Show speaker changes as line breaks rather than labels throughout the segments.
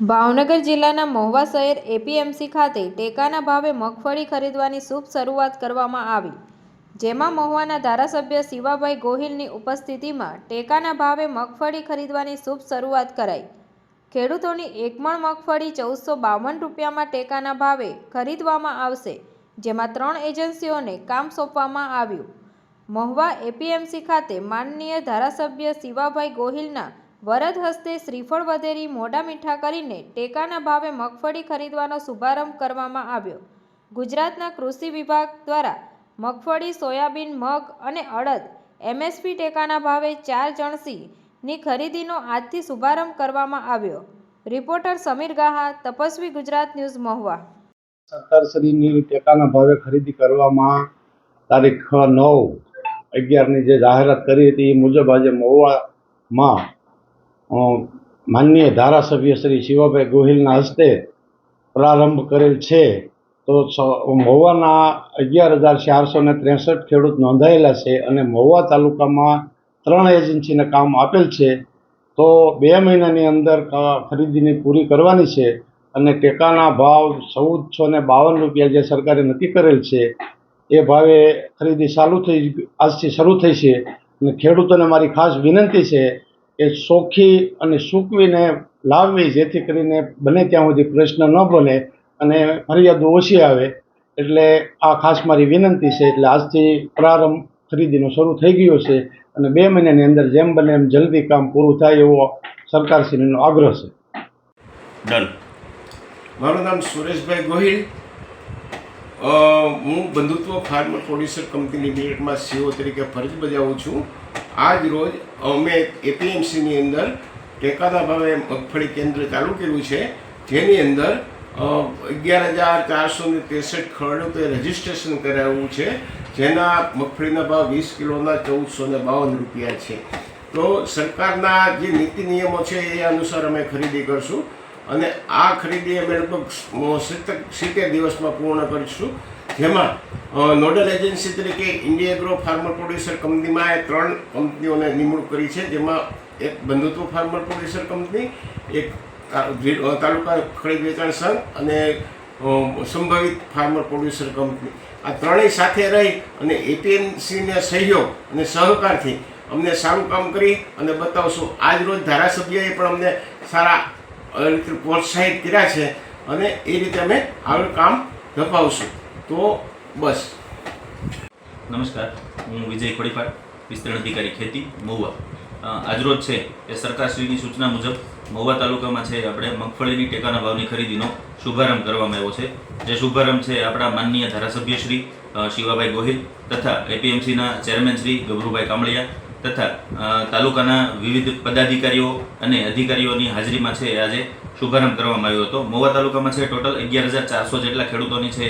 ભાવનગર જિલ્લાના મહુવા શહેર એપીએમસી ખાતે ટેકાના ભાવે મગફળી ખરીદવાની શુભ શરૂઆત કરવામાં આવી, જેમાં મહુવાના ધારાસભ્ય શિવાભાઈ ગોહિલની ઉપસ્થિતિમાં ટેકાના ભાવે મગફળી ખરીદવાની શુભ શરૂઆત કરાઈ। ખેડૂતોની એક મણ મગફળી 1452 રૂપિયામાં ટેકાના ભાવે ખરીદવામાં આવશે, જેમાં 3 એજન્સીઓને કામ સોંપવામાં આવ્યું। મહુવા એપીએમસી ખાતે માનનીય ધારાસભ્ય શિવાભાઈ ગોહિલના વરદ હસ્તે શ્રીફળ વધેરી મોઢા મીઠા કરીને ટેકાના ભાવે મગફળી ખરીદવાનો શુભારંભ કરવામાં આવ્યો। ગુજરાતના કૃષિ વિભાગ દ્વારા મગફળી, સોયાબીન, મગ અને અડદ એમએસપી ટેકાના ભાવે 4 જણસીની ખરીદીનો આજથી શુભારંભ કરવામાં આવ્યો। Reporter Sameer Gaha, Tapasvi Gujarat news, Mahuva.
સરકારશ્રીની ટેકાના ભાવે ખરીદી કરવામાં તારીખ 9/11ની જે જાહેરાત કરી હતી એ મુજબ આજે મહુવામાં માનનીય ધારાસભ્ય શ્રી શિવાભાઈ ગોહિલના હસ્તે પ્રારંભ કરેલ છે। તો મહુવાના 11,463 ખેડૂત નોંધાયેલા છે અને મહુવા તાલુકામાં 3 એજન્સીને કામ આપેલ છે। તો 2 મહિનાની અંદર ખરીદીની પૂરી કરવાની છે અને ટેકાના ભાવ 1452 રૂપિયા જે સરકારે નક્કી કરેલ છે એ ભાવે ખરીદી આજથી શરૂ થઈ છે। અને ખેડૂતોને મારી ખાસ વિનંતી છે કે ચોખ્ખી અને સૂકવીને લાવવી, જેથી કરીને બને ત્યાં સુધી પ્રશ્ન ન બને અને ફરિયાદો ઓછી આવે। એટલે આ ખાસ મારી વિનંતી છે। એટલે આજથી પ્રારંભ ખરીદીનો શરૂ થઈ ગયો છે અને 2 મહિનાની અંદર જેમ બને એમ જલ્દી કામ પૂરું થાય એવો સરકારશ્રીનો આગ્રહ છે।
ડન। મારું નામ સુરેશભાઈ ગોહિલ, હું બંધુત્વ ફાર્મર પ્રોડ્યુસર કંપની લિમિટેડમાં સીઓ તરીકે ફરજ બજાવું છું। આજ રોજ અમે એપીએમસીની અંદર ટેકાના ભાવે મગફળી કેન્દ્ર ચાલુ કર્યું છે, જેની અંદર 11,463 ખેડૂતોએ રજીસ્ટ્રેશન કરાવ્યું છે, જેના મગફળીના ભાવ 20 કિલોના 1452 રૂપિયા છે। તો સરકારના જે નીતિ નિયમો છે એ અનુસાર અમે ખરીદી કરશું અને આ ખરીદી અમે લગભગ 70 દિવસમાં પૂર્ણ કરીશું। જેમાં નોડલ એજન્સી તરીકે ઇન્ડિયા એગ્રો ફાર્મર પ્રોડ્યુસર કંપનીમાં 3 કંપનીઓને નિમણૂક કરી છે, જેમાં એક બંધુત્વ ફાર્મર પ્રોડ્યુસર કંપની, એક તાલુકા ખરીદ વેચાણ સંઘ અને સંભવિત ફાર્મર પ્રોડ્યુસર કંપની, આ ત્રણેય સાથે રહી અને એપીએમસીના સહયોગ અને સહકારથી અમને સારું કામ કરી અને બતાવશું। આજ રોજ ધારાસભ્યએ પણ અમને સારા રીતે પ્રોત્સાહિત કર્યા છે અને એ રીતે અમે આગળ કામ ધપાવશું। તો બસ।
નમસ્કાર, હું વિજય ખોડીપાડ, વિસ્તરણ અધિકારી ખેતી, મહુવા। આજરોજ છે એ સરકારશ્રીની સૂચના મુજબ મહુવા તાલુકામાં છે આપણે મગફળીની ટેકાના ભાવની ખરીદીનો શુભારંભ કરવામાં આવ્યો છે। જે શુભારંભ છે આપણા માનનીય ધારાસભ્ય શ્રી શિવાભાઈ ગોહિલ તથા એપીએમસીના ચેરમેન શ્રી ગભરુભાઈ કામળિયા તથા તાલુકાના વિવિધ પદાધિકારીઓ અને અધિકારીઓની હાજરીમાં છે આજે શુભારંભ કરવામાં આવ્યો હતો। મહુવા તાલુકામાં છે ટોટલ 11,400 જેટલા ખેડૂતોની છે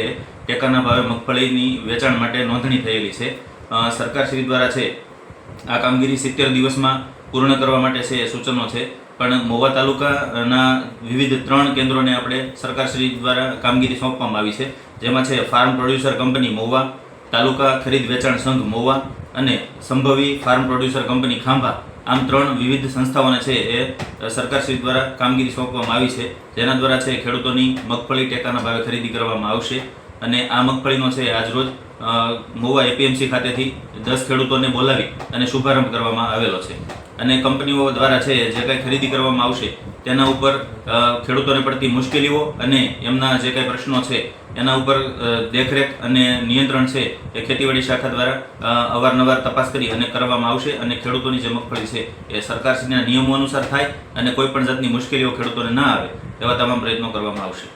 ટેકાના ભાવે મગફળીની વેચાણ માટે નોંધણી થયેલી છે। સરકારશ્રી દ્વારા છે આ કામગીરી 70 દિવસમાં પૂર્ણ કરવા માટે છે એ સૂચનો છે, પણ મહુવા તાલુકાના વિવિધ 3 કેન્દ્રોને આપણે સરકારશ્રી દ્વારા કામગીરી સોંપવામાં આવી છે, જેમાં છે ફાર્મ પ્રોડ્યુસર કંપની મહુવા, તાલુકા ખરીદ વેચાણ સંઘ મહુવા અને સંભવી ફાર્મ પ્રોડ્યુસર કંપની ખાંભા। આમ 3 વિવિધ સંસ્થાઓને છે એ સરકારશ્રી દ્વારા કામગીરી સોંપવામાં આવી છે, જેના દ્વારા છે ખેડૂતોની મગફળી ટેકાના ભાવે ખરીદી કરવામાં આવશે। અને આ મગફળીનો છે આજરોજ મહુવા એપીએમસી ખાતેથી 10 ખેડૂતોને બોલાવી અને શુભારંભ કરવામાં આવેલો છે। અને કંપનીઓ દ્વારા છે જે કંઈ ખરીદી કરવામાં આવશે તેના ઉપર ખેડૂતોને પડતી મુશ્કેલીઓ અને એમના જે કંઈ પ્રશ્નો છે એના ઉપર દેખરેખ અને નિયંત્રણ છે એ ખેતીવાડી શાખા દ્વારા અવારનવાર તપાસ કરી અને કરવામાં આવશે અને ખેડૂતોની જે મગફળી છે એ સરકારશ્રીના નિયમો અનુસાર થાય અને કોઈ પણ જાતની મુશ્કેલીઓ ખેડૂતોને ના આવે એવા તમામ પ્રયત્નો કરવામાં આવશે।